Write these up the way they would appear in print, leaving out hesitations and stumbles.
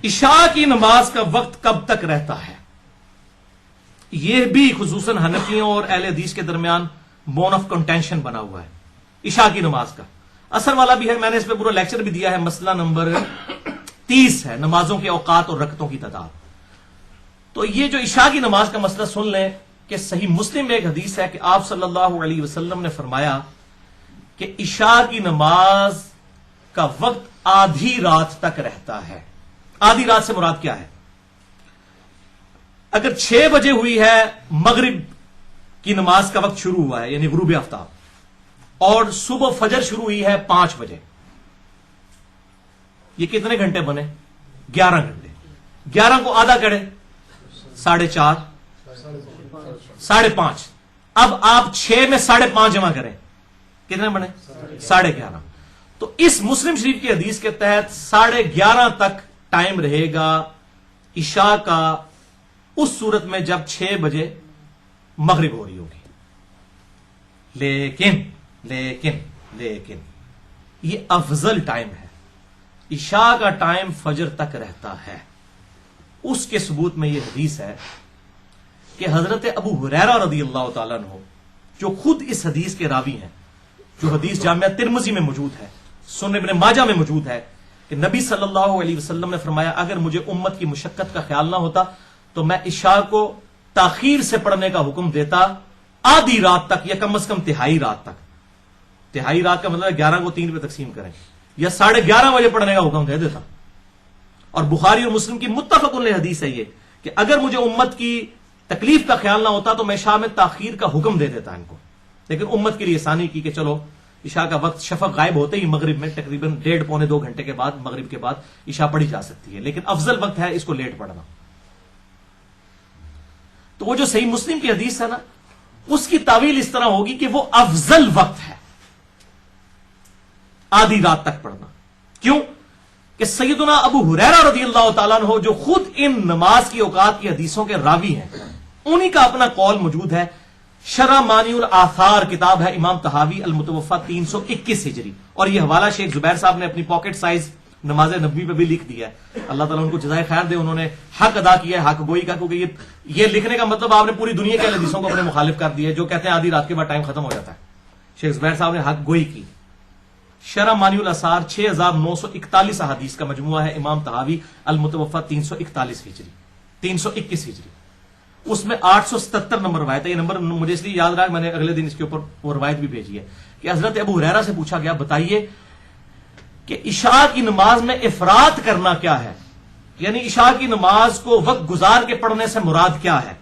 عشاء کی نماز کا وقت کب تک رہتا ہے؟ یہ بھی خصوصاً حنفیوں اور اہل حدیث کے درمیان بون آف کنٹینشن بنا ہوا ہے عشاء کی نماز کا. اثر والا بھی ہے، میں نے اس پہ پورا لیکچر بھی دیا ہے، مسئلہ نمبر 30 ہے، نمازوں کے اوقات اور رکعتوں کی تعداد. تو یہ جو عشاء کی نماز کا مسئلہ سن لیں کہ صحیح مسلم میں ایک حدیث ہے کہ آپ صلی اللہ علیہ وسلم نے فرمایا کہ عشاء کی نماز کا وقت آدھی رات تک رہتا ہے. آدھی رات سے مراد کیا ہے؟ اگر 6 بجے ہوئی ہے مغرب کی نماز کا وقت شروع ہوا ہے یعنی غروب آفتاب، اور صبح فجر شروع ہوئی ہے 5 بجے، یہ کتنے گھنٹے بنے؟ 11 گھنٹے. 11 کو آدھا کرے 4.5 5.5. اب آپ 6 میں 5.5 جمع کریں، کتنے بنے؟ 11.5. تو اس مسلم شریف کی حدیث کے تحت 11:30 تک ٹائم رہے گا عشاء کا، اس صورت میں جب 6 بجے مغرب ہو رہی ہوگی. لیکن یہ افضل ٹائم ہے. عشاء کا ٹائم فجر تک رہتا ہے. اس کے ثبوت میں یہ حدیث ہے کہ حضرت ابو ہریرہ رضی اللہ تعالیٰ عنہ، جو خود اس حدیث کے راوی ہیں، جو حدیث جامعہ ترمذی میں موجود ہے، سنن ابن ماجہ میں موجود ہے، کہ نبی صلی اللہ علیہ وسلم نے فرمایا اگر مجھے امت کی مشقت کا خیال نہ ہوتا تو میں عشاء کو تاخیر سے پڑھنے کا حکم دیتا آدھی رات تک، یا کم از کم تہائی رات تک. تہائی رات کا مطلب 11 کو 3 پہ تقسیم کریں، یا 11:30 بجے پڑھنے کا حکم دے دیتا. اور بخاری اور مسلم کی متفق علیہ حدیث ہے یہ کہ اگر مجھے امت کی تکلیف کا خیال نہ ہوتا تو میں عشاء میں تاخیر کا حکم دے دیتا ان کو. لیکن امت کے لیے آسانی کی کہ چلو عشاء کا وقت شفق غائب ہوتے ہی مغرب میں تقریباً 1.5-2 گھنٹے کے بعد، مغرب کے بعد عشاء پڑھی جا سکتی ہے، لیکن افضل وقت ہے اس کو لیٹ پڑھنا. تو وہ جو صحیح مسلم کی حدیث ہے نا، اس کی تعویل اس طرح ہوگی کہ وہ افضل وقت ہے آدھی رات تک پڑھنا. کیوں؟ کہ سیدنا ابو ہریرہ رضی اللہ تعالیٰ عنہ، جو خود ان نماز کی اوقات کی حدیثوں کے راوی ہیں، انہی کا اپنا قول موجود ہے. شرح مانی الاثار کتاب ہے امام طحاوی، المتوفی 321 ہجری، اور یہ حوالہ شیخ زبیر صاحب نے اپنی پاکٹ سائز نماز نبوی پہ بھی لکھ دیا ہے. اللہ تعالیٰ ان کو جزائے خیر دے، انہوں نے حق ادا کیا ہے، حق گوئی کا. کیونکہ یہ لکھنے کا مطلب آپ نے پوری دنیا کے حدیثوں کو اپنے مخالف کر دیا ہے جو کہتے ہیں آدھی رات کے بعد ٹائم ختم ہو جاتا ہے. شیخ زبیر صاحب نے حق گوئی کی. شرح مانی الاثار 6941 احادیث کا مجموعہ ہے، امام طحاوی، المتوفی 341 ہجری، 321 ہجری. اس میں 877 نمبر روایت ہے. یہ نمبر مجھے اس لیے یاد رہا کہ میں نے اگلے دن اس کے اوپر وہ روایت بھی بھیجی ہے کہ حضرت ابو ہریرہ سے پوچھا گیا بتائیے کہ عشاء کی نماز میں افراط کرنا کیا ہے، یعنی عشاء کی نماز کو وقت گزار کے پڑھنے سے مراد کیا ہے.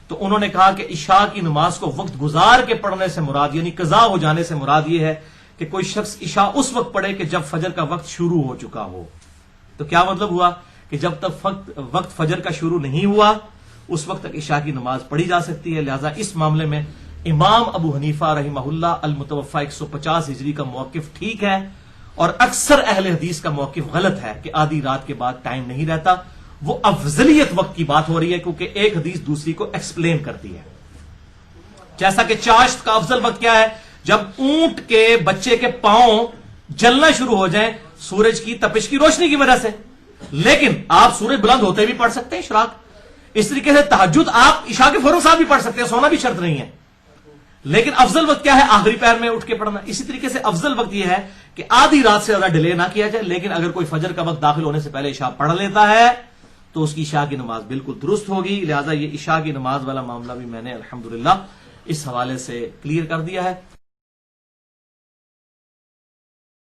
تو انہوں نے کہا کہ عشاء کی نماز کو وقت گزار کے پڑھنے سے مراد، یعنی قضا ہو جانے سے مراد یہ ہے کہ کوئی شخص عشاء اس وقت پڑھے کہ جب فجر کا وقت شروع ہو چکا ہو. تو کیا مطلب ہوا کہ جب تک وقت فجر کا شروع نہیں ہوا اس وقت تک عشاء کی نماز پڑھی جا سکتی ہے. لہذا اس معاملے میں امام ابو حنیفہ رحمہ اللہ المتوفی 150 ہجری کا موقف ٹھیک ہے، اور اکثر اہل حدیث کا موقف غلط ہے کہ آدھی رات کے بعد ٹائم نہیں رہتا. وہ افضلیت وقت کی بات ہو رہی ہے کیونکہ ایک حدیث دوسری کو ایکسپلین کرتی ہے. جیسا کہ چاشت کا افضل وقت کیا ہے؟ جب اونٹ کے بچے کے پاؤں جلنا شروع ہو جائیں سورج کی تپش کی روشنی کی وجہ سے. لیکن آپ سورج بلند ہوتے بھی پڑھ سکتے ہیں اشراق. اس طریقے سے تہجد آپ عشاء کے فوراً ساتھ بھی پڑھ سکتے ہیں، سونا بھی شرط نہیں ہے. لیکن افضل وقت کیا ہے؟ آخری پہر میں اٹھ کے پڑھنا. اسی طریقے سے افضل وقت یہ ہے کہ آدھی رات سے زیادہ ڈیلے نہ کیا جائے، لیکن اگر کوئی فجر کا وقت داخل ہونے سے پہلے عشاء پڑھ لیتا ہے تو اس کی عشاء کی نماز بالکل درست ہوگی. لہٰذا یہ عشاء کی نماز والا معاملہ بھی میں نے الحمدللہ اس حوالے سے کلیئر کر دیا ہے.